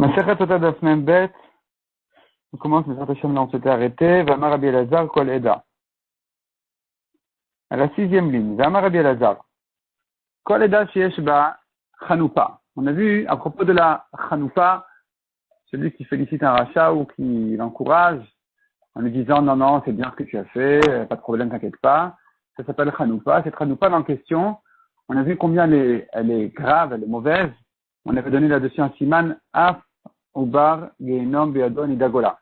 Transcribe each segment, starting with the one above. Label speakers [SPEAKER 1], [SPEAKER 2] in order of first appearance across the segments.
[SPEAKER 1] Masechet Sota Daf Mem Bet. On commence, mais certainement on s'était arrêté. Vamar Rabbi Elazar Kol Eda. À la 6e ligne. Vamar Rabbi Elazar. Kol Eda Sheyesh Ba Chanoupa. On a vu à propos de la Chanoupa, celui qui félicite un rachat ou qui l'encourage en lui disant non, c'est bien ce que tu as fait, pas de problème, t'inquiète pas. Ça s'appelle Chanoupa. Cette Chanoupa en question, on a vu combien elle est grave, elle est mauvaise. On avait donné là-dessus un siman Af Ubar Geinom Beadon Idagola.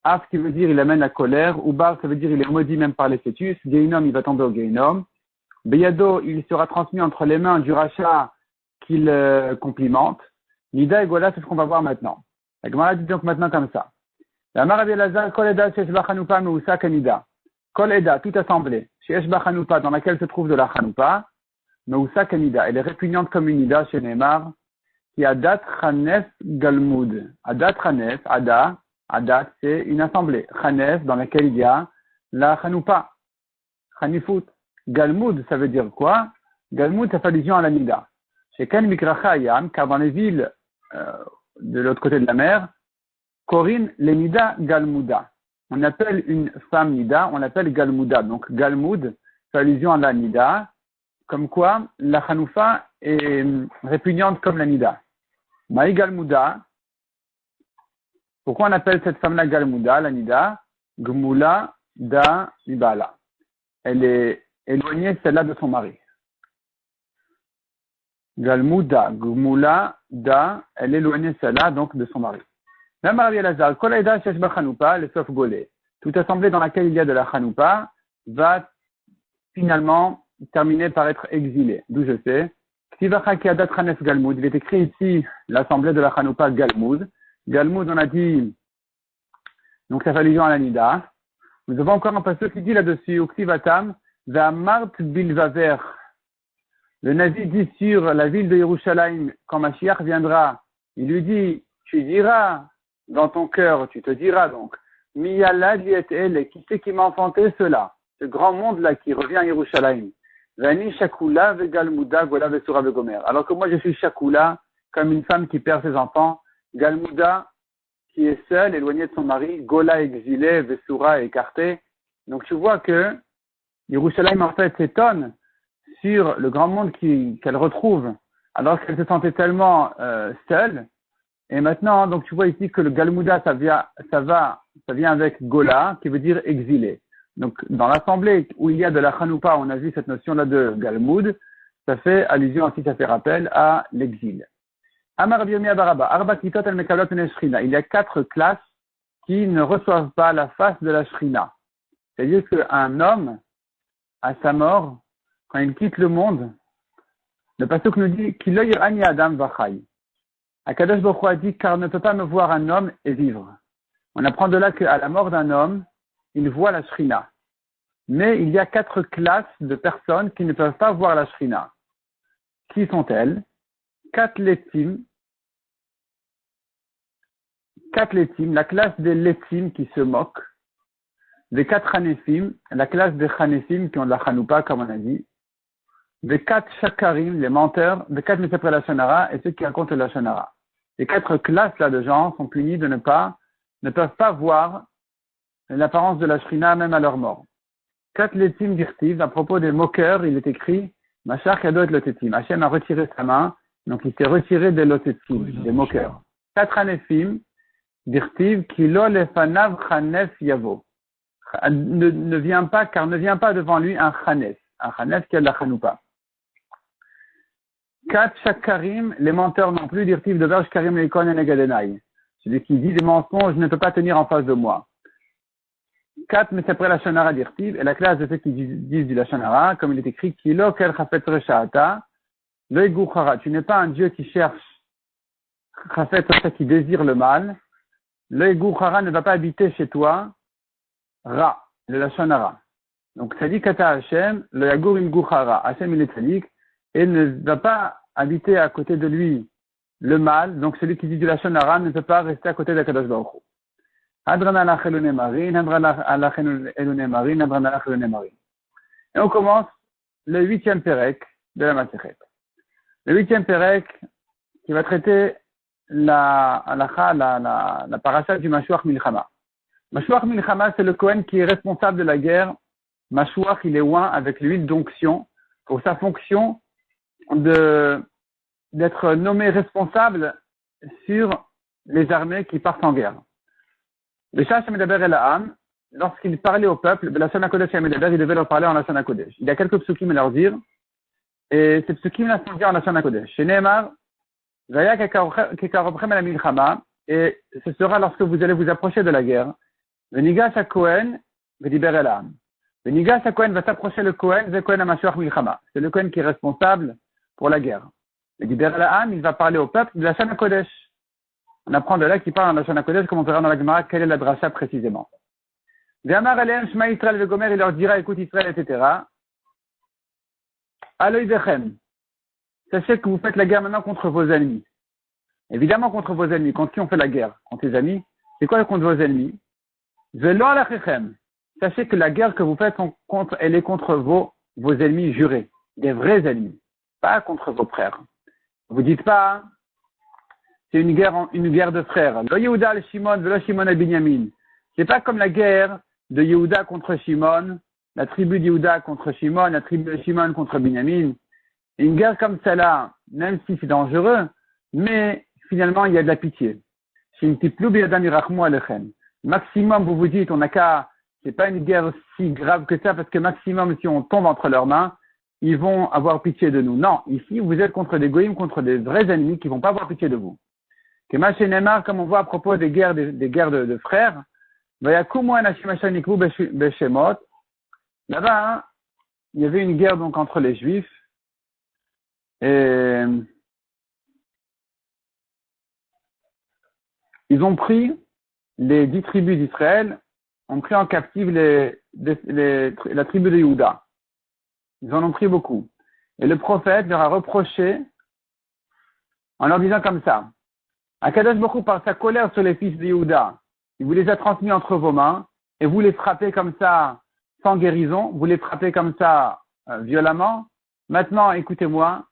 [SPEAKER 1] Af qui veut dire il amène la colère, Ubar ça veut dire il est maudit même par les fœtus, Geinom il va tomber au Geinom. Beyado il sera transmis entre les mains du rachat qu'il complimente. Nida et Gola c'est ce qu'on va voir maintenant. La Gemara dit donc maintenant comme ça. La Rabbi Elazar Kol Eda Sheyesh Ba Chanoupa Meusa Kanida. Kol Eda toute assemblée Sheyesh Ba Chanoupa dans laquelle se trouve de la Chanoupa Meusa Kanida. Elle est répugnante comme une Nida chez Neymar. Qui Adat Chanef Galmoud. Adat Chanef, Adat c'est une assemblée. Chanef dans laquelle il y a la Chanoupa. Chanifut. Galmoud ça veut dire quoi? Galmoud ça fait allusion à la Nida. Chez Ken Mikracha Ayam, car dans les villes de l'autre côté de la mer, Korin les Nida Galmouda. On appelle une femme Nida, on l'appelle Galmouda. Donc Galmoud fait allusion à la Nida. Comme quoi la Chanoufa est répugnante comme la Nida. Maï Galmouda. Pourquoi on appelle cette femme-là Galmouda, la Nida? Gmoula da Ibala. Elle est éloignée, celle-là, de son mari. Galmouda, Gmoula da, elle est éloignée, celle-là, donc, de son mari. Même Rabbi Elazar, Kol Eda Sheyesh Ba Chanoupa, le sauf Golé. Toute assemblée dans laquelle il y a de la Chanoupa va finalement terminer par être exilée. D'où je sais. Il est écrit ici l'assemblée de la Chanoupa Galmoud. Galmoud, on a dit, donc ça fait allusion à la Nida. Nous avons encore un passage qui dit là-dessus, Uktivatam, Va'amart bilvaver. Le Nazi dit sur la ville de Yerushalayim, quand Mashiach viendra, il lui dit, tu diras dans ton cœur, tu te diras donc, Miyalad et qui c'est qui m'a enfanté cela? Ce grand monde-là qui revient à Yerushalayim. Vani Shakula Vegalmouda Gola Vesura Vegomer. Alors que moi je suis Shakula, comme une femme qui perd ses enfants, Galmouda qui est seule, éloignée de son mari, Gola exilée, Vesura écartée. Donc tu vois que Yerushalayim en fait s'étonne sur le grand monde qu'elle retrouve, alors qu'elle se sentait tellement seule. Et maintenant, donc tu vois ici que le Galmouda ça vient avec Gola, qui veut dire exilé. Donc, dans l'assemblée où il y a de la Chanoupa, on a vu cette notion-là de Galmoud, ça fait allusion aussi, ça fait rappel à l'exil. Amar Rabbi Yomi Abaraba, Arba Kitot El Mekablat Mene Shrina. Il y a 4 classes qui ne reçoivent pas la face de la Shrina. C'est-à-dire qu'un homme, à sa mort, quand il quitte le monde, le pasuk nous dit Kilo Yirani Adam Vachai. Akadosh Baruch Hu a dit car ne peut pas me voir un homme et vivre. On apprend de là qu'à la mort d'un homme, il voit la Shrina. Mais il y a 4 classes de personnes qui ne peuvent pas voir la Shrina. Qui sont-elles? 4 Letim, la classe des Letim qui se moquent, des 4 Hanefim, la classe des Hanefim qui ont de la Chanoupa, comme on a dit, des 4 Shakarim, les menteurs, des 4 Mesapre la Shonara et ceux qui racontent la Shonara. Les 4 classes-là de gens sont punis ne peuvent pas voir l'apparence de la Shrina même à leur mort. 4 Letim dirtiv, à propos des moqueurs, il est écrit, Mashach Yado et Lotetim. Hachem a retiré sa main, donc il s'est retiré des Lotetim, des moqueurs. 4 Hanefim, dirtiv, Kilo lefanav Chanef Yavo. Ne vient pas devant lui un Chanef qui a de la Chanoupa. 4 Shakarim, les menteurs non plus, dirtiv, de Verge Karim Leikon et Negadenai. Celui qui dit des mensonges ne peut pas tenir en face de moi. 4, mais c'est après la Shonara d'Irtiv, et la classe de ceux qui disent du la Shonara, comme il est écrit, Kilo kel chafet reshaata, lo iguchara. Tu n'es pas un Dieu qui cherche, chafet reshaata, qui désire le mal. Lo iguchara ne va pas habiter chez toi, ra, le la Shonara. Donc, sadik ata Hashem, lo yagur im guchara. Hashem il est sadik, et ne va pas habiter à côté de lui le mal. Donc, celui qui dit du la Shonara ne peut pas rester à côté de Kadosh Baruch Hu. Et on commence le 8e Pérec de la Masechet. Le 8e Pérec qui va traiter la paracha du Mashuach Milchama. Mashuach Milchama, c'est le Kohen qui est responsable de la guerre. Mashuach, il est oint avec l'huile d'onction pour sa fonction d'être nommé responsable sur les armées qui partent en guerre. Le Shach Medaber El Ha'am, lorsqu'il parlait au peuple, la Shana Kodesh Medaber, il devait leur parler en la Shana Kodesh. Il y a quelques psukim à leur dire, et ces psukim-là sont dire en la Shana Kodesh. Chez Nehemar, Vaya Kekarobchem El Milchama, et ce sera lorsque vous allez vous approcher de la guerre. Venigas HaKohen, Vediber El Ha'am. Venigas HaKohen va s'approcher le Kohen, le Kohen HaMashuach Milchama. C'est le Kohen qui est responsable pour la guerre. Vediber El Ha'am, il va parler au peuple de la Shana Kodesh. On apprend de là qu'il parle en la Shana Kodesh, comme on verra dans la Gemara, quelle est la dracha précisément. Ve'amar Alehem Shema Yisrael Vegomer, il leur dira, écoute Israël, etc. Aloïdechem. Sachez que vous faites la guerre maintenant contre vos ennemis. Évidemment contre vos ennemis. Contre qui on fait la guerre? Contre les amis. C'est quoi contre vos ennemis? Velo alachechem. Sachez que la guerre que vous faites, elle est contre vos ennemis jurés. Des vrais ennemis. Pas contre vos frères. Vous dites pas, c'est une guerre de frères. Lo Yehuda al Shimon, velo Shimon al Binyamin. C'est pas comme la guerre de Yehuda contre Shimon, la tribu de Yehuda contre Shimon, la tribu de Shimon contre Binyamin. Une guerre comme celle-là, même si c'est dangereux, mais finalement, il y a de la pitié. Maximum, vous vous dites, c'est pas une guerre si grave que ça, parce que maximum, si on tombe entre leurs mains, ils vont avoir pitié de nous. Non, ici, vous êtes contre des goïms, contre des vrais ennemis qui vont pas avoir pitié de vous. Comme on voit à propos des guerres de frères, là-bas, il y avait une guerre donc entre les Juifs, et ils ont pris les 10 tribus d'Israël, ont pris en captive la tribu de Yehuda. Ils en ont pris beaucoup. Et le prophète leur a reproché en leur disant comme ça, Akadosh Baruch Hu, par sa colère sur les fils de Yehuda, il vous les a transmis entre vos mains, et vous les frappez comme ça sans guérison, vous les frappez comme ça violemment. Maintenant, écoutez-moi.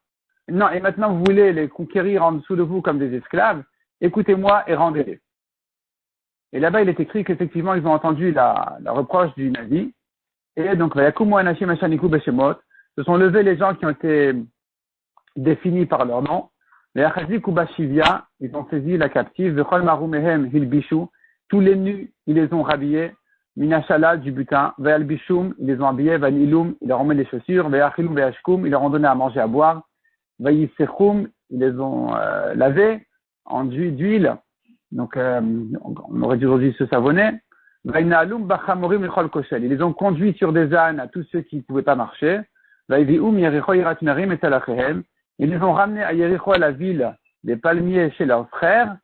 [SPEAKER 1] Non, et maintenant vous voulez les conquérir en dessous de vous comme des esclaves, écoutez-moi et rendez-les. Et là-bas, il est écrit qu'effectivement, ils ont entendu la reproche du Nazi, et donc, se sont levés les gens qui ont été définis par leur nom, ils ont saisi la captive, tous les nus, ils les ont rhabillés, Minashala, du butin, Ve'al-Bishum, ils les ont habillés, Vanilum, ils leur ont mis les chaussures, Ve'achilum, Ve'ashkum, ils leur ont donné à manger, à boire, Vaïsechum, ils les ont lavés en d'huile, donc on aurait dû aujourd'hui se savonner. Vaïnaalum bachamorim echol koshel, ils les ont conduits sur des ânes à tous ceux qui ne pouvaient pas marcher. Vaïvium yericho iratnarim et talachehem, ils les ont ramenés à Yericho, à la ville des palmiers chez leurs frères.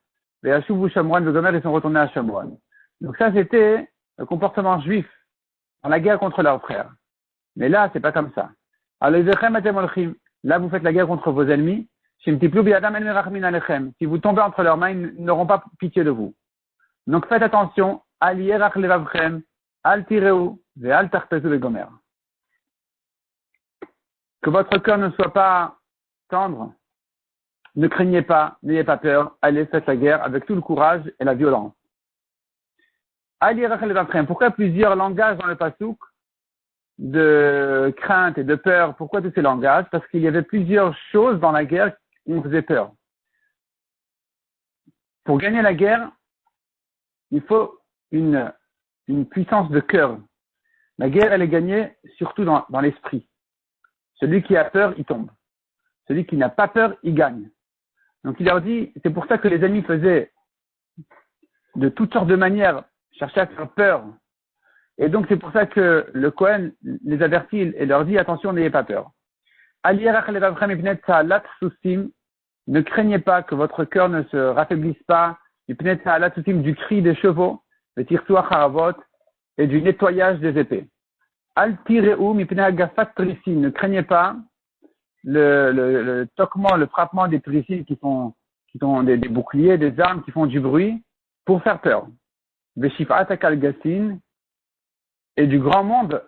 [SPEAKER 1] Ve'ashuvu Shamron ve'gomer, ils sont retournés à Shamron. Donc ça c'était le comportement juif dans la guerre contre leurs frères. Mais là c'est pas comme ça. Aloïdechem etem olchim. Là, vous faites la guerre contre vos ennemis. Si vous tombez entre leurs mains, ils n'auront pas pitié de vous. Donc faites attention. Que votre cœur ne soit pas tendre. Ne craignez pas, n'ayez pas peur. Allez, faites la guerre avec tout le courage et la violence. Pourquoi plusieurs langages dans le pasouk de crainte et de peur? Pourquoi tous ces langages? Parce qu'il y avait plusieurs choses dans la guerre qui nous faisaient peur. Pour gagner la guerre, il faut une puissance de cœur. La guerre, elle est gagnée surtout dans l'esprit. Celui qui a peur, il tombe. Celui qui n'a pas peur, il gagne. Donc il leur dit, c'est pour ça que les ennemis faisaient de toutes sortes de manières, cherchaient à faire peur. Et donc, c'est pour ça que le Kohen les avertit et leur dit, attention, n'ayez pas peur. Ne craignez pas que votre cœur ne se raffaiblisse pas du cri des chevaux, et du nettoyage des épées. Ne craignez pas le toquement, le frappement des tricines qui sont des boucliers, des armes qui font du bruit pour faire peur. Et du grand monde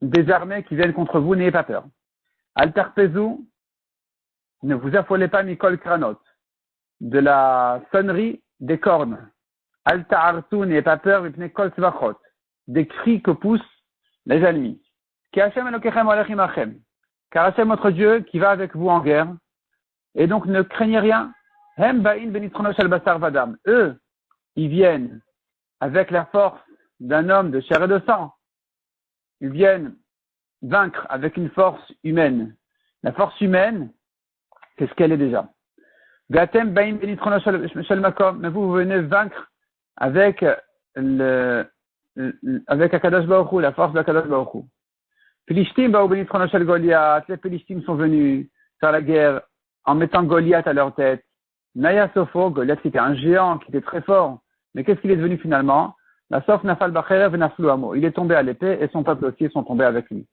[SPEAKER 1] des armées qui viennent contre vous, n'ayez pas peur. Alterpezu, ne vous affolez pas, Mikol Kranot. de la sonnerie des cornes. Al ta'artu, n'ayez pas peur, vipnei kol tzvachot. Des cris que poussent les ennemis. Ki Hashem Elokechem olech imachem. Car Hashem, votre Dieu, qui va avec vous en guerre. Et donc, ne craignez rien. Hem ba'in benitrono shel basar vadam. Eux, ils viennent avec la force d'un homme de chair et de sang. Ils viennent vaincre avec une force humaine. La force humaine, qu'est-ce qu'elle est déjà? Gatem ba'in benitrono shel makom. Mais vous venez vaincre avec avec Akadosh Baruch Hu, la force de Akadosh Baruch Hu. Philistines, les Philistines sont venus faire la guerre en mettant Goliath à leur tête. Naya Sopho, Goliath qui était un géant, qui était très fort. Mais qu'est-ce qu'il est devenu finalement? La Sof Nafal Bacherev Naflu Amo. Il est tombé à l'épée et son peuple aussi sont tombés avec lui.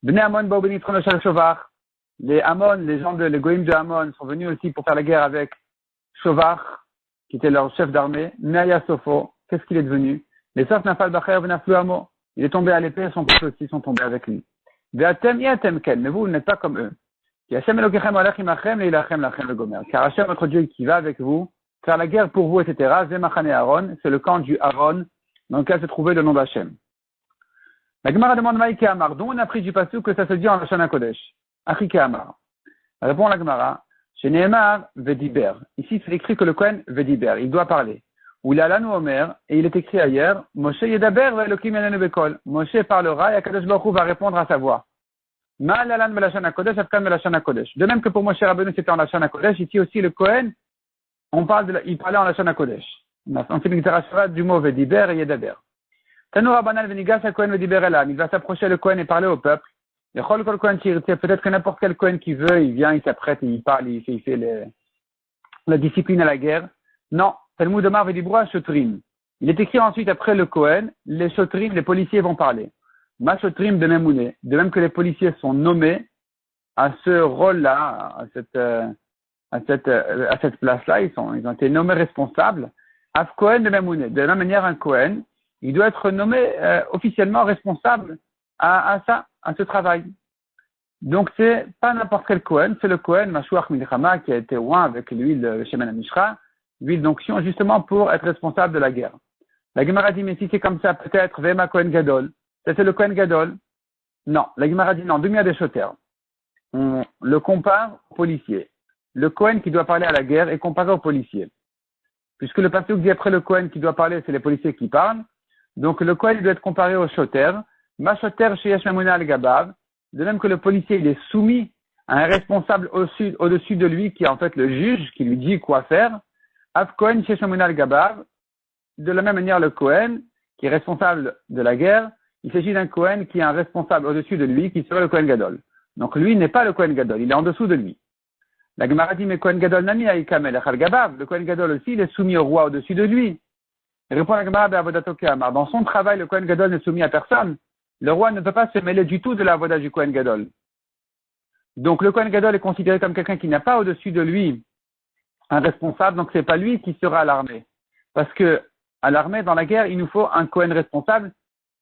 [SPEAKER 1] Bnei Amon Baobenitron Shal Shovar. Les Amon, les gens les Goïm de Amon sont venus aussi pour faire la guerre avec Shovar, qui était leur chef d'armée. Naya Sopho, qu'est-ce qu'il est devenu? Les Sof Nafal Bacherev Naflu Amo. Il est tombé à l'épée et son peuple aussi sont tombés avec lui. Mais vous n'êtes pas comme eux. Car Hashem, votre Dieu, qui va avec vous, faire la guerre pour vous, etc. C'est le camp du Aaron, dans lequel se trouvait le nom d'Hachem. La Gemara demande Maïke Amar, dont on a pris du passage que ça se dit en Lashon HaKodesh. Achike Amar. Répond la Gemara, chez Nehemar Vediber. Ici, c'est écrit que le Kohen Vediber, il doit parler. Ou il a l'Anou Omer, et il est écrit ailleurs, Moshe Yedaber va Elohim Yanenu Bekol. Moshe parlera et Akadosh Baruch Hu va répondre à sa voix. Ma lalan Melashon HaKodesh, Afkan Melashon HaKodesh. De même que pour Moshe Rabbeinu c'était en Lashon HaKodesh, ici aussi le Kohen, il parlait en Lashon HaKodesh. On fait une littérature du mot Vediber et Yedaber. Tanu Rabbanan Venigas HaKohen Vediber Elam. Il va s'approcher le Kohen et parler au peuple. Yechol Kol Kohen Shirtse, peut-être que n'importe quel Kohen qui veut, il vient, il s'apprête, il parle, il fait la discipline à la guerre. Non. Talmud Omar Vedibroa Shotrim. Il est écrit ensuite après le Kohen, les Shotrim, les policiers vont parler. Ma Shotrim de Memouné. De même que les policiers sont nommés à ce rôle-là, à cette place-là, ils ont été nommés responsables. Af Kohen de Memouné. De la même manière, un Kohen, il doit être nommé officiellement responsable à ce travail. Donc c'est pas n'importe quel Kohen, c'est le Kohen Mashuach Milchama qui a été oint avec l'huile de Shemen HaMishra, l'huile d'onction justement pour être responsable de la guerre. La Gemara dit mais si c'est comme ça peut-être Vema Kohen Gadol, ça c'est le Kohen Gadol. Non, la Gemara dit non, Dumia des Shoters. On le compare au policier. Le Kohen qui doit parler à la guerre est comparé au policier. Puisque le pasuk dit après le Kohen qui doit parler, c'est les policiers qui parlent. Donc le Kohen doit être comparé au Shoter. Ma Shoter Sheyesh Mamuna al-Gabav. De même que le policier il est soumis à un responsable au-dessus de lui qui est en fait le juge qui lui dit quoi faire. Av Kohen Sheyesh Mamuna al-Gabav. De la même manière le Kohen qui est responsable de la guerre, il s'agit d'un Kohen qui est un responsable au-dessus de lui qui serait le Kohen Gadol. Donc lui n'est pas le Kohen Gadol, il est en dessous de lui. La Gemara dit mais Kohen Gadol nami aïkamel al-Gabav. Le Kohen Gadol aussi il est soumis au roi au-dessus de lui. Il répond la Gemara be'avodato ke'amar. Dans son travail le Kohen Gadol n'est soumis à personne. Le roi ne peut pas se mêler du tout de la avoda du Kohen Gadol. Donc le Kohen Gadol est considéré comme quelqu'un qui n'a pas au-dessus de lui un responsable, donc c'est pas lui qui sera à l'armée. Parce que à l'armée, dans la guerre, il nous faut un Kohen responsable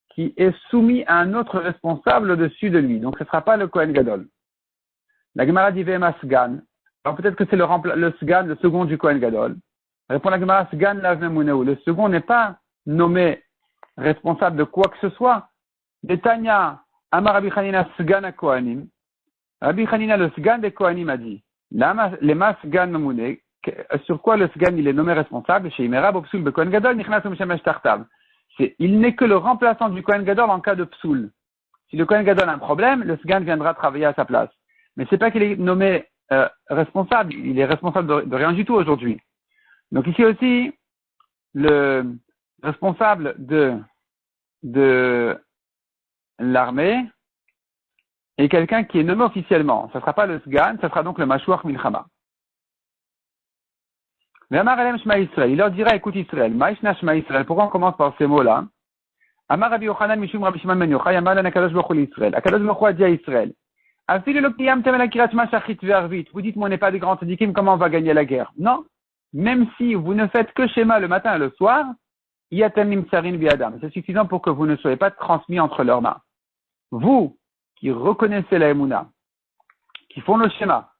[SPEAKER 1] qui est soumis à un autre responsable au-dessus de lui. Donc ce ne sera pas le Kohen Gadol. La Gemara dit Vema Sgan. Alors peut-être que c'est le Sgan, le second du Kohen Gadol. Répond la Gemara Sgan Lav Memuneu. Le second n'est pas nommé responsable de quoi que ce soit. Detanya Amar Rabbi Chanina Sgan Kohanim. Rabbi Chanina, le Sgan des Kohanim, a dit Lema Sgan Memuneu. Sur quoi le Sgan il est nommé responsable chez Imera Bopsul be Kohen Gadol Nichnas Meshamesh Tartav. Il n'est que le remplaçant du Kohen Gadol en cas de psoul. Si le Kohen Gadol a un problème, le Sgan viendra travailler à sa place. Mais c'est pas qu'il est nommé responsable, il est responsable de rien du tout aujourd'hui. Donc ici aussi, le responsable de l'armée est quelqu'un qui est nommé officiellement. Ça ne sera pas le Sgan, ça sera donc le Mashuach Milchama. Il leur dira, écoute Israël, pourquoi on commence par ces mots-là? Amar Rabbi Yochanan Mishum Rabbi Shimon ben Yochai, Amar Akadosh Baruch Hu Israël. Akadosh Baruch Hu a dit à Israël, vous dites, moi, on n'est pas des grands tzadikim, comment on va gagner la guerre? Non. Même si vous ne faites que schéma le matin et le soir, c'est suffisant pour que vous ne soyez pas transmis entre leurs mains. Vous, qui reconnaissez la Emouna, qui font le schéma,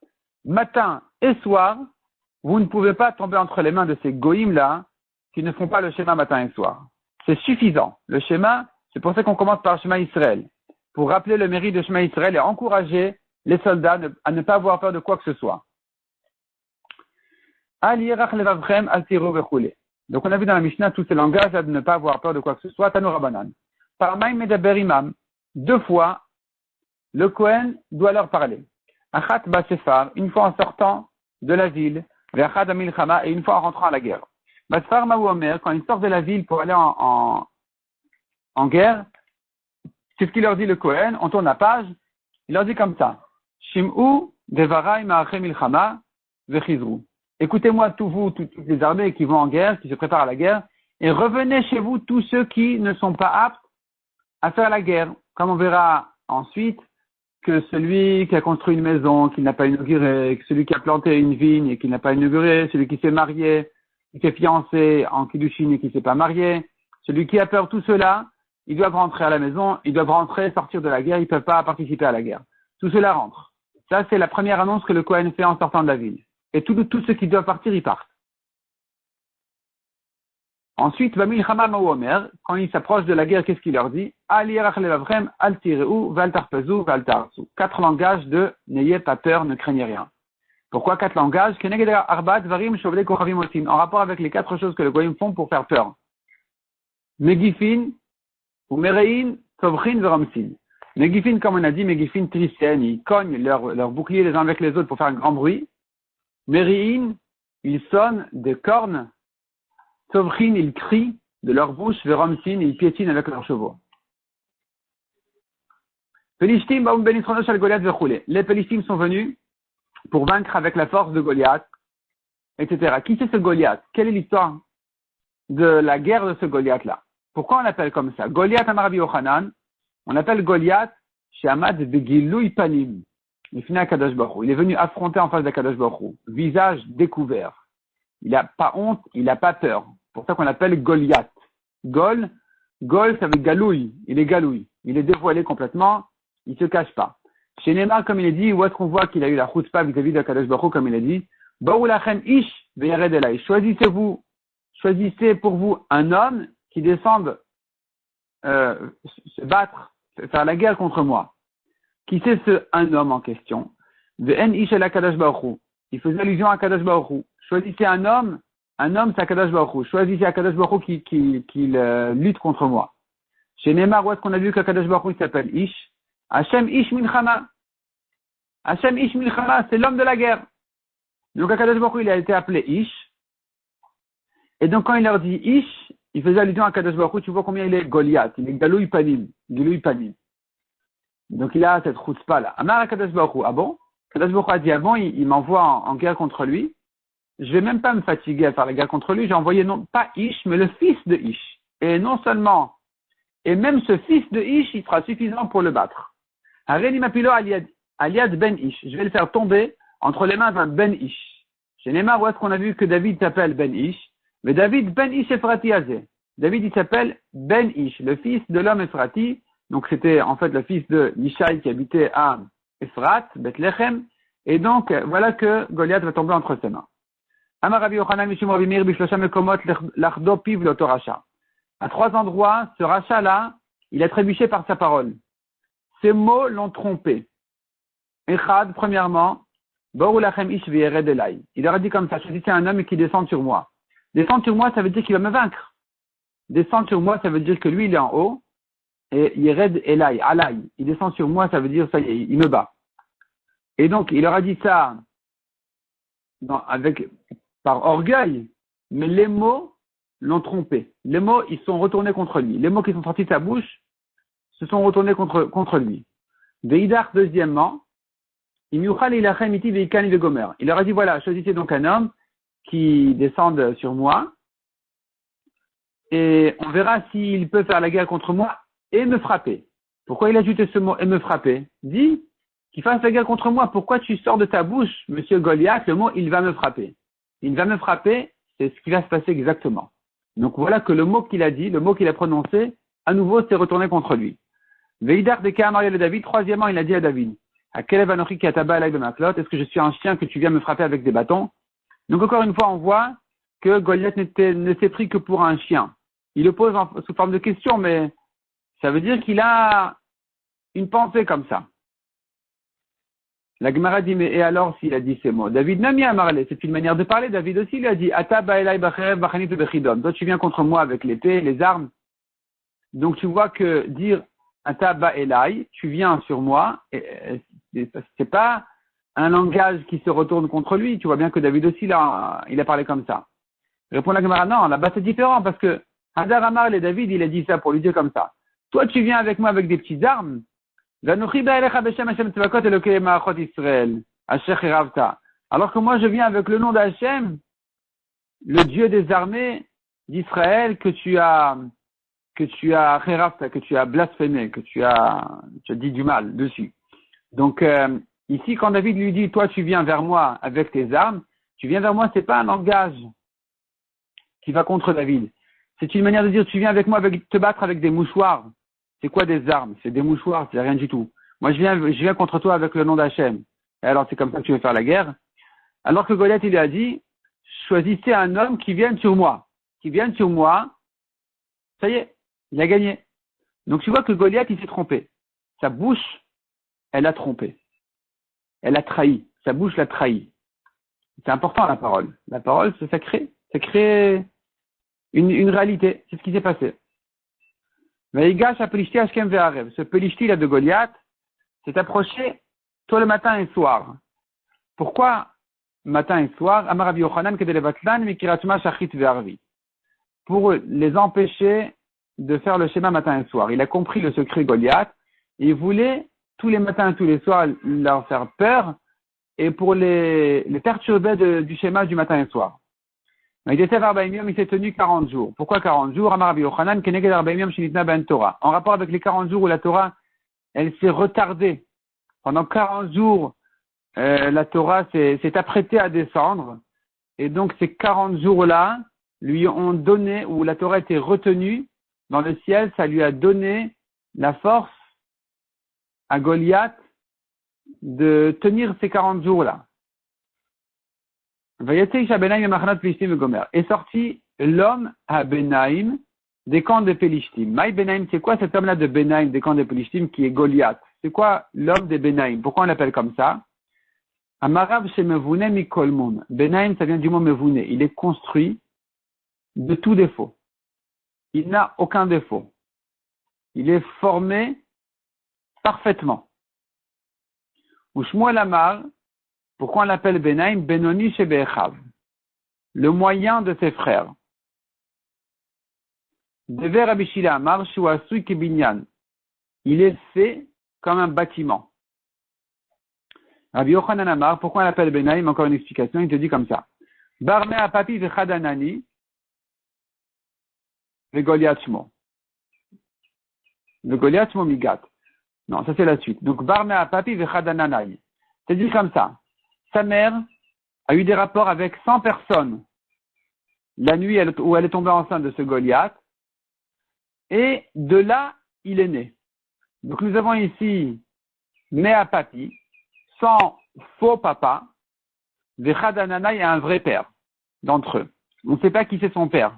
[SPEAKER 1] matin et soir, vous ne pouvez pas tomber entre les mains de ces goïms-là qui ne font pas le schéma matin et soir. C'est suffisant. Le schéma, c'est pour ça qu'on commence par le schéma Israël. Pour rappeler le mérite de schéma Israël et encourager les soldats à ne pas avoir peur de quoi que ce soit. Donc on a vu dans la Mishnah tous ces langages à ne pas avoir peur de quoi que ce soit. Tanu Rabbanan. Par Maïm Medaber Imam, 2 fois, le Kohen doit leur parler. Achat Basefar, une fois en sortant de la ville, Ve'achat Amilchama, et une fois en rentrant à la guerre. Basefar Maou Omer, quand ils sortent de la ville pour aller en guerre, c'est ce qu'il leur dit le Kohen, on tourne la page, il leur dit comme ça. Shim'u Devarai Ma'achem Milchama Vechizru. Écoutez-moi toutes les armées qui vont en guerre, qui se préparent à la guerre, et revenez chez vous tous ceux qui ne sont pas aptes à faire la guerre. Comme on verra ensuite que celui qui a construit une maison, qui n'a pas inauguré, que celui qui a planté une vigne et qui n'a pas inauguré, celui qui s'est marié, qui s'est fiancé en Kiddushin et qui ne s'est pas marié, celui qui a peur, tout cela, ils doivent rentrer à la maison, ils doivent rentrer, sortir de la guerre, ils ne peuvent pas participer à la guerre. Tout cela rentre. Ça, c'est la première annonce que le Kohen fait en sortant de la ville. Et tous ceux qui doivent partir, ils partent. Ensuite, quand il s'approche de la guerre, qu'est-ce qu'il leur dit? 4 langages de n'ayez pas peur, ne craignez rien. Pourquoi 4 langages? En rapport avec les 4 choses que le Goïm font pour faire peur. Megifin, ou Merein, Tovchin, Veramsin. Megifin, comme on a dit, Megifin Tricien, ils cognent leur bouclier les uns avec les autres pour faire un grand bruit. Merein, ils sonnent des cornes. Tovchin, ils crient de leur bouche. Veramsin, ils piétinent avec leurs chevaux. Les Pélistim sont venus pour vaincre avec la force de Goliath, etc. Qui c'est ce Goliath? Quelle est l'histoire de la guerre de ce Goliath-là? Pourquoi on l'appelle comme ça? Goliath Amar Rabbi Yochanan, on l'appelle Goliath Shehamad Begilui Panim. Il est venu affronter en face d'Akadosh Baruch Hu, visage découvert. Il n'a pas honte, il n'a pas peur. C'est pour ça qu'on l'appelle Goliath. Gol, ça veut galouille, il est galouille. Il est dévoilé complètement, il se cache pas. Chez Neymar, comme il est dit, où est-ce qu'on voit qu'il a eu la chutzpah vis-à-vis d'Akadosh Baruch Hu, comme il a dit, Ba'u lachem ish ve'yared elai. Choisissez pour vous un homme qui descende se battre, faire la guerre contre moi. Qui c'est un homme en question? Ve'en ish el Akadosh Baruch Hu. Il faisait allusion à Akadosh Baruch Hu. Choisissez un homme c'est Akadosh Baruch Hu. Choisissez Akadosh Baruch Hu qui lutte contre moi. Chez Neymar, où est-ce qu'on a vu qu'Akadosh Baruch Hu s'appelle Ish? Hashem Ish Milchama. Hashem Ish Milchama, c'est l'homme de la guerre. Donc Akadosh Baruch Hu, il a été appelé Ish. Et donc quand il leur dit Ish, il faisait allusion à Akadosh Baruch Hu, tu vois combien il est Goliath, il est Galouï Panim. Donc il a cette chutzpah là. Amar Akadosh Baruch Hu, ah bon? Akadosh Baruch Hu a dit, ah bon, il m'envoie en guerre contre lui. Je vais même pas me fatiguer à faire la guerre contre lui, j'ai envoyé non pas Ish, mais le fils de Ish. Et non seulement, et même ce fils de Ish, il sera suffisant pour le battre. Hareni Mapilo Aliad Ben Ish. Je vais le faire tomber entre les mains d'un Ben Ish. Chez Neymar, où est-ce qu'on a vu que David s'appelle Ben Ish? Mais David Ben Ish Ephrati Azé. David, il s'appelle Ben Ish, le fils de l'homme Ephrati. Donc c'était en fait le fils de Yishai qui habitait à Ephrat, Bethléem. Et donc voilà que Goliath va tomber entre ses mains. Amar Rabbi Yochanan Mishum Rabbi Meir Bishlosha Mekomot Lachdo Piv Loto Racha. À 3 endroits, ce rachat-là, il a trébuché par sa parole. Ces mots l'ont trompé. Echad, premièrement, Borou Lachem Ish Ve'yered Elai. Il leur a dit comme ça, choisissez un homme qui descend sur moi. Descendre sur moi, ça veut dire qu'il va me vaincre. Descendre sur moi, ça veut dire que lui, il est en haut. Et Yered Elai, Alai. Il descend sur moi, ça veut dire, ça y est, il me bat. Et donc, il leur a dit ça par orgueil, mais les mots l'ont trompé. Les mots, ils sont retournés contre lui. Les mots qui sont sortis de sa bouche se sont retournés contre lui. Veidar, deuxièmement, il leur a dit, voilà, choisissez donc un homme qui descende sur moi, et on verra s'il peut faire la guerre contre moi et me frapper. Pourquoi il a ajouté ce mot et me frapper? Dis qu'il fasse la guerre contre moi. Pourquoi tu sors de ta bouche, monsieur Goliath, le mot il va me frapper? Il va me frapper, c'est ce qui va se passer exactement. Donc voilà que le mot qu'il a dit, le mot qu'il a prononcé, à nouveau s'est retourné contre lui. Veidar de Kaamariel de David, troisièmement, il a dit à David, est-ce que je suis un chien que tu viens me frapper avec des bâtons? Donc encore une fois, on voit que Goliath ne s'est pris que pour un chien. Il le pose sous forme de question, mais ça veut dire qu'il a une pensée comme ça. La Gemara dit, mais et alors s'il a dit ces mots? David n'a mis à marler, c'est une manière de parler. David aussi lui a dit, Ata ba'elai bacherev bachanit bechidon. Toi tu viens contre moi avec l'épée, les armes. Donc tu vois que dire Ata ba'elai, tu viens sur moi, c'est pas un langage qui se retourne contre lui. Tu vois bien que David aussi il a parlé comme ça. Répond la Gemara, non, là-bas c'est différent parce que Hadar Amar et David il a dit ça pour lui dire comme ça. Toi tu viens avec moi avec des petites armes. Alors que moi je viens avec le nom d'Hachem, le Dieu des armées d'Israël que tu as blasphémé, que tu as dit du mal dessus. Donc ici quand David lui dit toi tu viens vers moi avec tes armes, tu viens vers moi, c'est pas un langage qui va contre David. C'est une manière de dire tu viens avec moi te battre avec des mouchoirs. C'est quoi des armes? C'est des mouchoirs, c'est rien du tout. Moi, je viens contre toi avec le nom d'Hachem. Et alors, c'est comme ça que tu veux faire la guerre. Alors que Goliath, il lui a dit, choisissez un homme qui vienne sur moi. Qui vienne sur moi. Ça y est, il a gagné. Donc, tu vois que Goliath, il s'est trompé. Sa bouche, elle a trompé. Elle a trahi. Sa bouche l'a trahi. C'est important, la parole. La parole, ça crée une réalité. C'est ce qui s'est passé. Ce Pelishti là de Goliath s'est approché tôt le matin et soir. Pourquoi matin et soir? Amar Rabbi Yochanan kedelevatlan mikiratuma shachit ve'arvi. Pour les empêcher de faire le schéma matin et soir. Il a compris le secret Goliath et il voulait tous les matins et tous les soirs leur faire peur et pour les perturber du schéma du matin et soir. Il s'est tenu 40 jours. Pourquoi 40 jours? En rapport avec les 40 jours où la Torah, elle s'est retardée. Pendant 40 jours, la Torah s'est apprêtée à descendre. Et donc, ces 40 jours-là lui ont donné, où la Torah était retenue dans le ciel, ça lui a donné la force à Goliath de tenir ces 40 jours-là. Est sorti l'homme à Benaïm des camps de Pelishtim. Maï Benaïm, c'est quoi cet homme-là de Benaïm des camps de Pelishtim qui est Goliath? C'est quoi l'homme des Benaïm? Pourquoi on l'appelle comme ça? Amarav chez Mevouné Mikolmoun. Benaïm, ça vient du mot Mevouné. Il est construit de tout défaut. Il n'a aucun défaut. Il est formé parfaitement. Ou Shmuel Amar, pourquoi on l'appelle Benaïm? Benoni chez Be'echav. Le moyen de ses frères. Dever Rabbi Shila Amar, Shuasui Kebinyan. Il est fait comme un bâtiment. Rabbi Yochanan Amar, pourquoi on l'appelle Benaïm? Encore une explication, il te dit comme ça. Barme Apapi Vechadanani, le Goliath Shmo. Le Goliath Shmo Migat. Non, ça c'est la suite. Donc, Barme Apapi Vechadanani. C'est dit comme ça. Sa mère a eu des rapports avec 100 personnes la nuit où elle est tombée enceinte de ce Goliath. Et de là, il est né. Donc nous avons ici Mea Papi, sans faux papa, Vechadanana et un vrai père d'entre eux. On ne sait pas qui c'est son père.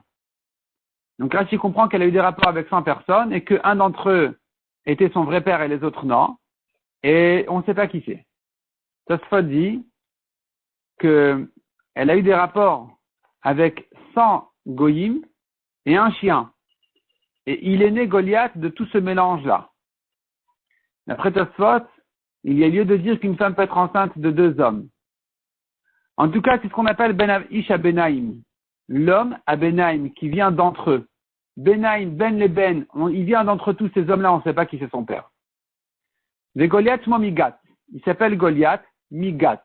[SPEAKER 1] Donc là, tu comprends qu'elle a eu des rapports avec 100 personnes et qu'un d'entre eux était son vrai père et les autres non. Et on ne sait pas qui c'est. Tosfot dit qu'elle a eu des rapports avec 100 goyim et un chien. Et il est né Goliath de tout ce mélange-là. D'après Tosfot, il y a lieu de dire qu'une femme peut être enceinte de 2 hommes. En tout cas, c'est ce qu'on appelle Ish à Benaïm. L'homme à Benaïm, qui vient d'entre eux. Benaïm, Ben les Ben, il vient d'entre tous ces hommes-là, on ne sait pas qui c'est son père. Le Goliath Migat. Il s'appelle Goliath Migat.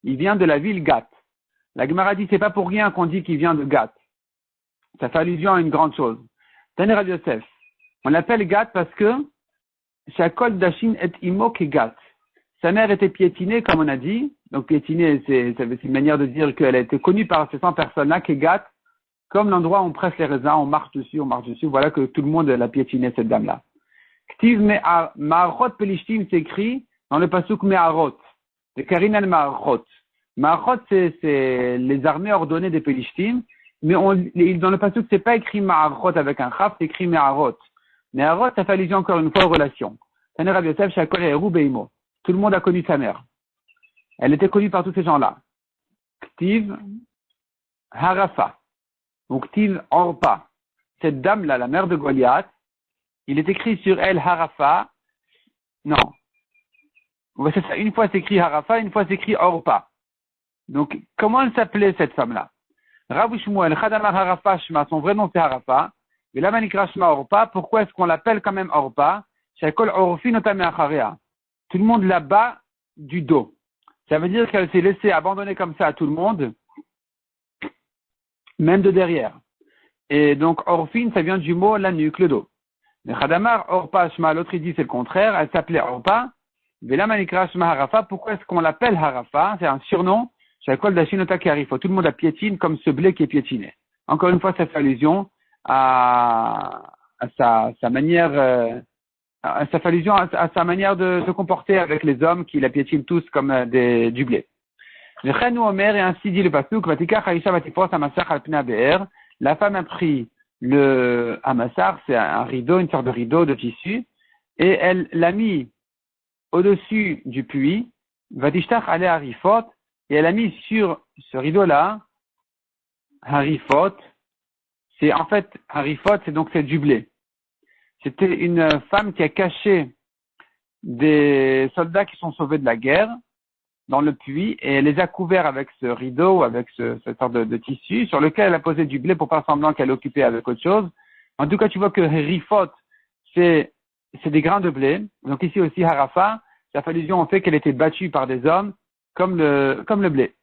[SPEAKER 1] Il vient de la ville Gat. La Gemara dit, c'est pas pour rien qu'on dit qu'il vient de Gat. Ça fait allusion à une grande chose. Tane Rav Yosef. On l'appelle Gat parce que Shakol Dashin et Imo Gat. Sa mère était piétinée, comme on a dit. Donc piétinée, c'est une manière de dire qu'elle a été connue par ces 100 personnes-là, Gat, comme l'endroit où on presse les raisins, on marche dessus. Voilà que tout le monde l'a piétinée, cette dame-là. Ktiv Ma'arot Pelishtim s'écrit dans le pasuk Me'arot. De Karinan Ma'arot. Ma'achot, c'est les armées ordonnées des Pélishtim, mais dans le passage, c'est pas écrit Ma'achot avec un chaf, c'est écrit Me'arot. Me'arot, ça fait allusion encore une fois aux relations. Tout le monde a connu sa mère. Elle était connue par tous ces gens-là. Ktiv Harafa, ou Ktiv Orpa. Cette dame-là, la mère de Goliath, il est écrit sur elle Harafa. Non. C'est ça. Une fois c'est écrit Harafa, une fois c'est écrit Orpa. Donc, comment elle s'appelait cette femme-là? Rav Shmuel, Chadamar Harafa Shma, son vrai nom c'est Harafa. Et là, Manikra Shma Orpa, pourquoi est-ce qu'on l'appelle quand même Orpa? Shakol Orfi Notame Acharea. Tout le monde la bat du dos. Ça veut dire qu'elle s'est laissée abandonner comme ça à tout le monde, même de derrière. Et donc, Orfine, ça vient du mot la nuque, le dos. Mais Chadamar Orpa Shma, l'autre il dit c'est le contraire, elle s'appelait Orpa. Vela Manikra Shma Harafa, pourquoi est-ce qu'on l'appelle Harafa? C'est un surnom. Shakol Dashinota Kiarifo. Tout le monde la piétine comme ce blé qui est piétiné. Encore une fois, ça fait allusion à sa manière, ça fait allusion à sa manière de se comporter avec les hommes qui la piétinent tous comme du blé. Rechenou Omer, et ainsi dit le pasuk, Vatika Chaïcha Vatifros Amassar Alpina Be'er. La femme a pris le Amassar, c'est un rideau, une sorte de rideau de tissu, et elle l'a mis au-dessus du puits, Vatishtach Ale Harifot, et elle a mis sur ce rideau-là, Harifot, c'est en fait, Harifot, c'est du blé. C'était une femme qui a caché des soldats qui sont sauvés de la guerre dans le puits et elle les a couverts avec ce rideau, avec cette sorte de tissu sur lequel elle a posé du blé pour faire semblant qu'elle est occupée avec autre chose. En tout cas, tu vois que Harifot, c'est des grains de blé. Donc ici aussi, Harafa, ça fait allusion au fait qu'elle était battue par des hommes comme le blé.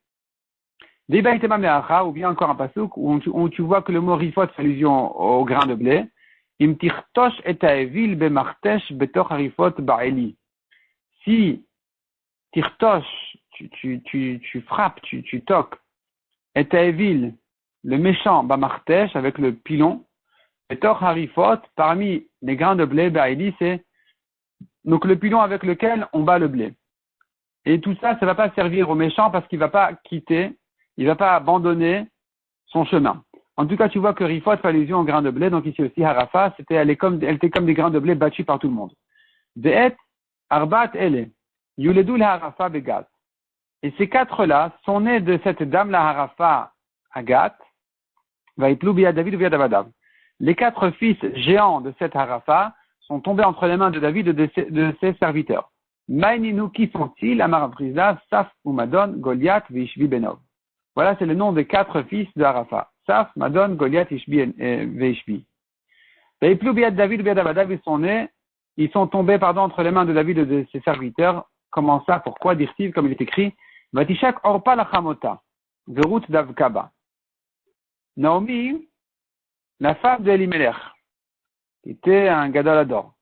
[SPEAKER 1] Ou bien encore un pasuk où tu vois que le mot rifot fait allusion au grain de blé. Im tirtosh et ha'evil bemartesh betoch harifot ba'eli. Si tirtosh, tu frappes, tu toques, et ha'evil, le méchant bamartesh avec le pilon, betoch harifot, parmi les grains de blé, ba'eli, c'est donc le pilon avec lequel on bat le blé. Et tout ça, ça va pas servir au méchant parce qu'il va pas quitter, il va pas abandonner son chemin. En tout cas, tu vois que Rifot fait allusion au grain de blé, donc ici aussi Harafa, elle était comme des grains de blé battus par tout le monde. Ve'et Arbat Ele, Yuledul Harafa Begat. Et ces quatre-là sont nés de cette dame-là Harafa à Gat, Vaiplu Bia David ou Bia Davadav. Les quatre fils géants de cette Harafa sont tombés entre les mains de David et de ses serviteurs. Maïninu, qui sont-ils? Amar Prizda, Saf, Umadon, Goliath, Vishvi, Benov. Voilà, c'est le nom des quatre fils de Harafa. Saf, Madon, Goliath, Ishbi et Vishbi. Veiplu biad David, biad Abadav, ils sont tombés, entre les mains de David et de ses serviteurs. Comment ça? Pourquoi? Dirtiv, comme il est écrit. Vatishak Orpa Lachamota, Verut Davkaba. Naomi, la femme de Elimelech, qui était un Gadolador,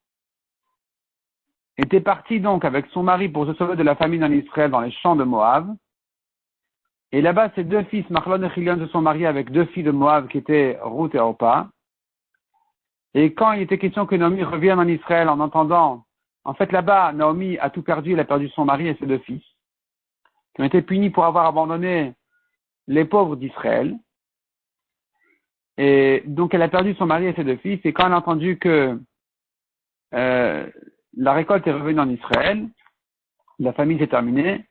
[SPEAKER 1] était partie donc avec son mari pour se sauver de la famine en Israël dans les champs de Moab. Et là-bas, ses deux fils, Machlon et Chilion, se sont mariés avec deux filles de Moab qui étaient Ruth et Orpa. Et quand il était question que Naomi revienne en Israël en entendant, en fait là-bas, Naomi a tout perdu, elle a perdu son mari et ses deux fils, qui ont été punis pour avoir abandonné les pauvres d'Israël. Et donc elle a perdu son mari et ses deux fils, et quand elle a entendu que la récolte est revenue en Israël, la famille s'est terminée,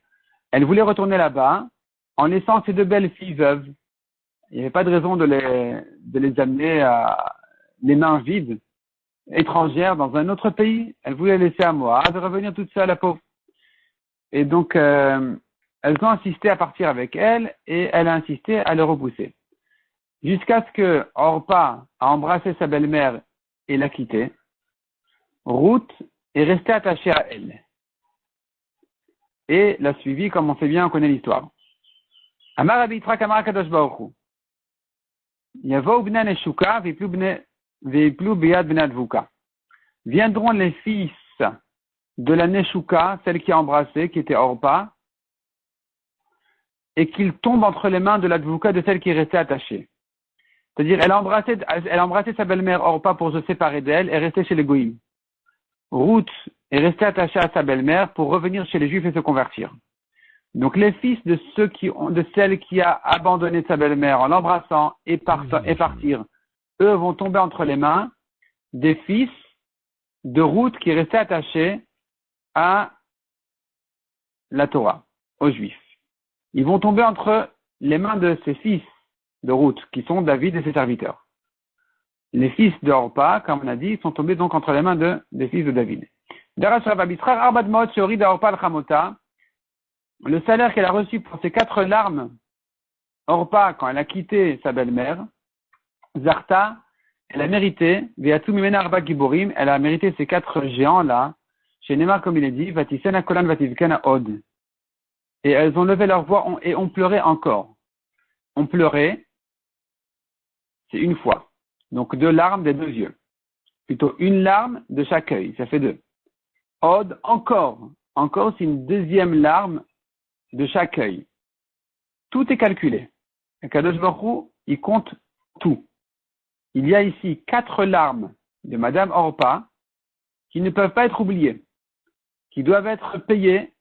[SPEAKER 1] elle voulait retourner là-bas, en laissant ses deux belles filles veuves. Il n'y avait pas de raison de les amener les mains vides, étrangères, dans un autre pays. Elle voulait les laisser à Moab et revenir toute seule, la pauvre. Et donc, elles ont insisté à partir avec elle et elle a insisté à le repousser. Jusqu'à ce que Orpa a embrassé sa belle-mère et l'a quittée. Ruth est restée attachée à elle. Et l'a suivie, comme on sait bien, on connaît l'histoire. Amar Rabbi Yitzchak Amar Kadosh Baruch Hu. Yavou bnei Neshuka veiplu biyad bnei Advuka. Viendront les fils de la Neshuka, celle qui a embrassé, qui était Orpa, et qu'ils tombent entre les mains de l'Advuka, de celle qui est restée attachée. C'est-à-dire, elle a embrassé sa belle-mère Orpa pour se séparer d'elle et rester chez les Goïm. Ruth est restée attachée à sa belle-mère pour revenir chez les Juifs et se convertir. Donc les fils de de celle qui a abandonné sa belle-mère en l'embrassant et partir, eux vont tomber entre les mains des fils de Ruth qui restaient attachés à la Torah, aux Juifs. Ils vont tomber entre les mains de ces fils de Ruth, qui sont David et ses serviteurs. Les fils de Orpa, comme on a dit, sont tombés donc entre les mains des fils de David. Le salaire qu'elle a reçu pour ses 4 larmes, Orpa, quand elle a quitté sa belle-mère, Zarta, elle a mérité, elle a mérité ces 4 géants-là, chez Neymar, comme il est dit, Vatisena Kolan Vativkana Od. Et elles ont levé leur voix et ont pleuré encore. On pleurait, c'est une fois. Donc 2 larmes des 2 yeux. Plutôt une larme de chaque œil, ça fait 2. Od, encore. Encore, c'est une 2e larme de chaque œil. Tout est calculé. Et Kadosh Baruch Hu, il compte tout. Il y a ici 4 larmes de Madame Orpa qui ne peuvent pas être oubliées, qui doivent être payées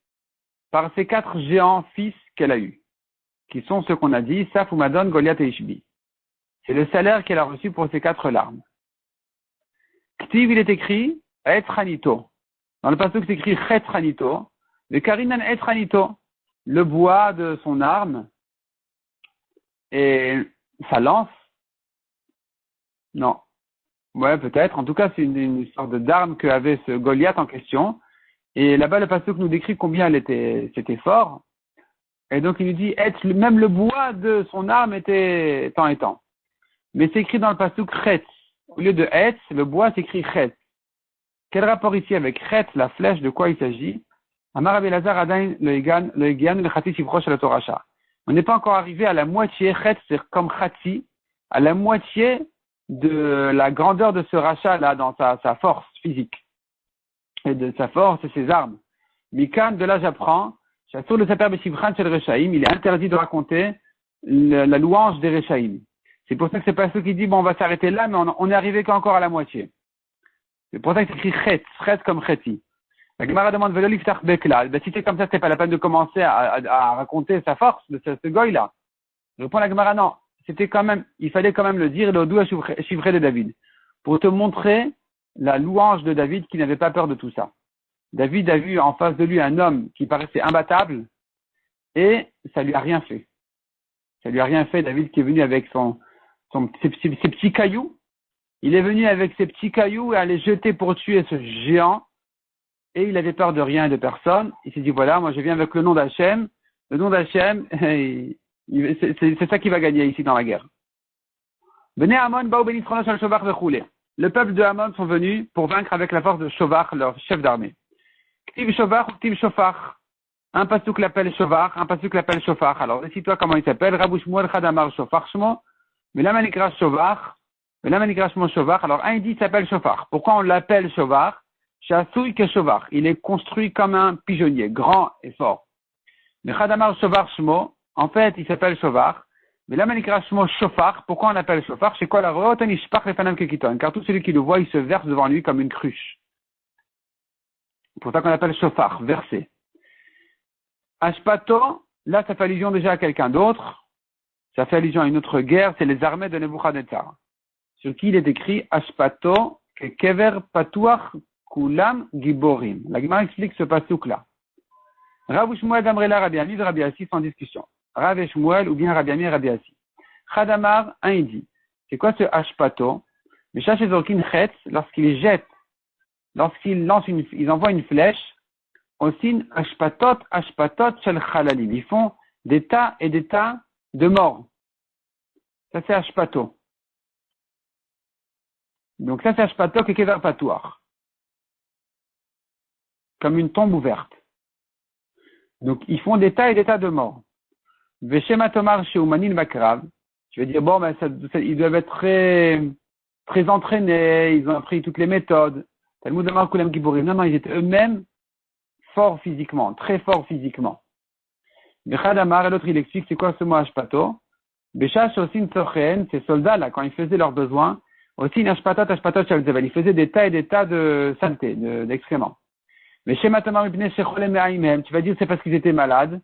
[SPEAKER 1] par ces 4 géants fils qu'elle a eus, qui sont ceux qu'on a dit, Saf, Umadon, Goliath et Ishbi. C'est le salaire qu'elle a reçu pour ces 4 larmes. Ktiv, il est écrit, Etzranito. Dans le passage, c'est écrit Chetzranito. Le Karinan Etzranito, le bois de son arme et sa lance. Non. Ouais, peut-être. En tout cas, c'est une sorte d'arme qu'avait ce Goliath en question. Et là-bas, le pasteur nous décrit combien c'était fort. Et donc, il nous dit, même le bois de son arme était tant et tant. Mais c'est écrit dans le pasteur Chetz. Au lieu de Etz, le bois s'écrit Chetz. Quel rapport ici avec Chetz, la flèche, de quoi il s'agit? Amar Rabbi Elazar Adain le Egan le Chati Sivrosh la Toracha. On n'est pas encore arrivé à la moitié, Chetz, c'est comme Chati, à la moitié de la grandeur de ce rachat là dans sa force physique. Et de sa force et ses armes. Mikan, de là j'apprends, Chassur le Saper Beshivchan Shel Rechaim, il est interdit de raconter la louange des Rechaim. C'est pour ça que c'est pas ceux qui dit bon on va s'arrêter là, mais on est arrivé qu'encore à la moitié. C'est pour ça que c'est écrit Chetz comme Cheti. La Gemara demande Velo Liftach Bekla. Si c'est comme ça, c'est pas la peine de commencer à raconter sa force de ce goy-là. Répond la Gemara non. Il fallait quand même le dire, le doux chiffré de David. Pour te montrer la louange de David qui n'avait pas peur de tout ça. David a vu en face de lui un homme qui paraissait imbattable et ça lui a rien fait. Ça lui a rien fait, David qui est venu avec ses petits cailloux. Il est venu avec ses petits cailloux et à les jeter pour tuer ce géant. Et il avait peur de rien et de personne. Il s'est dit, voilà, moi je viens avec le nom d'Hachem. Le nom d'Hachem, c'est ça qui va gagner ici dans la guerre. Venez Amon, Baou Benifrono sur le Shovar Vechoulé. Le peuple de Amon sont venus pour vaincre avec la force de Shovar, leur chef d'armée. Ktiv Shovar ou Ktiv Shofar. Un pasouk l'appelle Shovar, un pasouk l'appelle Shofar. Alors, décide-toi comment il s'appelle. Rabou Shmuel Chadamar Shofar Shmo. Mais là, Manikra Shovar. Mais là, Manikra Shmo Shovar. Alors, un, il dit, il s'appelle Shofar. Pourquoi on l'appelle Shovar? Chassouille que Shovar. Il est construit comme un pigeonnier, grand et fort. Mais Chadamar Shovar Shmo, en fait, il s'appelle Shovar. Mais là, Manikra Shmo Shofar. Pourquoi on l'appelle Shofar? C'est quoi la Rotanishpach le Fanam Kekiton? Car tout celui qui le voit, il se verse devant lui comme une cruche. C'est pour ça qu'on l'appelle Shofar, versé. Ashpato, là, ça fait allusion déjà à quelqu'un d'autre. Ça fait allusion à une autre guerre, c'est les armées de Nebuchadnezzar. Sur qui il est écrit Ashpato, que Kever Patuach Kulam Giborim. La Gemara explique ce pasouk-là. Rav Shmuel d'Amrela Rabbi Ami de Rabbi Assi sans discussion. Rav et Shmuel ou bien Rabbi Ami et Rabbi Assi. Chadamar, un il dit. C'est quoi ce Ashpato? Le Shach Ezorkin Chetz, lorsqu'il jette, lorsqu'il ils envoient une flèche, aussi Ashpatot Shel Chalalim. Ils font des tas et des tas de morts. Ça c'est Ashpato. Donc ça c'est Ashpato que Kever Patouar. Comme une tombe ouverte. Donc ils font des tas et des tas de morts. Veshema Tomar Sheumanin Bakrav. Je vais dire bon ben ils doivent être très entraînés, ils ont appris toutes les méthodes. Talmud Amar Kulam Giborim. Non, ils étaient eux-mêmes forts physiquement, très forts physiquement. Bechad Amar et l'autre il explique c'est quoi ce mot Ashpato. Beshash aussi une Tzochen, ces soldats là quand ils faisaient leurs besoins, aussi une Ashpatot Shalzevel, ils faisaient des tas et des tas de saleté, d'excréments. Mais chez Matamar Ibn Shecholem Me'aimem, tu vas dire c'est parce qu'ils étaient malades.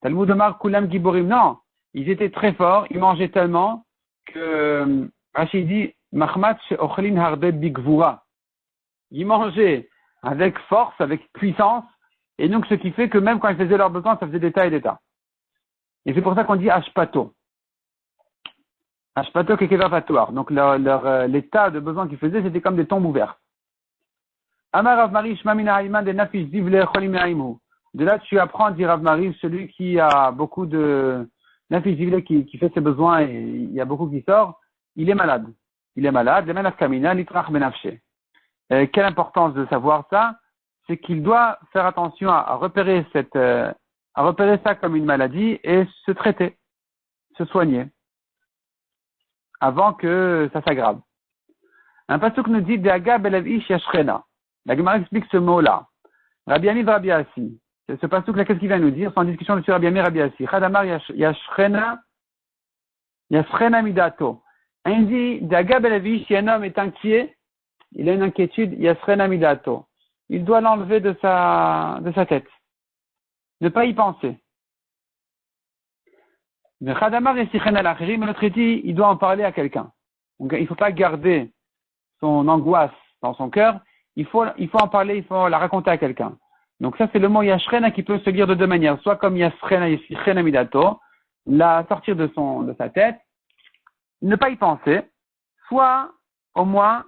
[SPEAKER 1] Talmud Omar Kulam Giborim. Non, ils étaient très forts, ils mangeaient tellement que Rachid dit Mahmat Ochlin Harde Bigvura. Ils mangeaient avec force, avec puissance, et donc ce qui fait que même quand ils faisaient leurs besoins, ça faisait des tas et des tas. Et c'est pour ça qu'on dit Ashpato. Ashpato Kekevapatoire. Donc l'état de besoin qu'ils faisaient, c'était comme des tombes ouvertes. Amar Rav Mari Shmamina Ayman de Nafish Divle Cholim Aimu. De là, tu apprends, dit Rav Mari, celui qui a beaucoup de Nafish Divle qui fait ses besoins et il y a beaucoup qui sort, il est malade. Il est malade. Le Menaf Kamina, Litrach Benafshe. Quelle importance de savoir ça? C'est qu'il doit faire attention à repérer ça comme une maladie et se traiter, se soigner, avant que ça s'aggrave. Un pasuk nous dit Deaga belev ish yashrena. La Gemara explique ce mot-là. Rabbi Ami Rabbi Assi. C'est ce pasuk-là, qu'est-ce qu'il vient nous dire? C'est en discussion de Rabbi Ami Rabbi Assi. Chadamar yashrena midato. Il dit Deaga belev ish, si un homme est inquiet, il a une inquiétude, yashrena midato. Il doit l'enlever de sa tête. Ne pas y penser. Mais Khadamar yasichena l'akhiri, mais l'autre dit, il doit en parler à quelqu'un. Donc, il ne faut pas garder son angoisse dans son cœur. Il faut en parler, il faut la raconter à quelqu'un. Donc, ça, c'est le mot yashrena qui peut se lire de deux manières. Soit comme yashrena yasichena midato, la sortir de sa tête, ne pas y penser. Soit, au moins,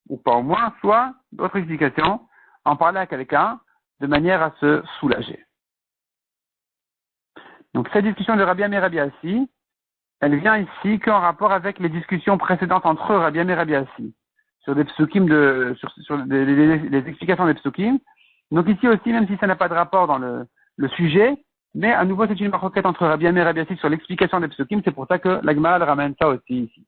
[SPEAKER 1] ou pas au moins, soit, d'autres explications, en parler à quelqu'un de manière à se soulager. Donc cette discussion de Rabbi Ami et Rabbi Assi, elle vient ici qu'en rapport avec les discussions précédentes entre Rabbi Ami et Rabbi Assi sur des psukim sur les explications des psukim. Donc ici aussi, même si ça n'a pas de rapport dans le sujet, mais à nouveau c'est une marquette entre Rabbi Ami et Rabbi Assi sur l'explication des psukim, c'est pour ça que la Gemara ramène ça aussi ici.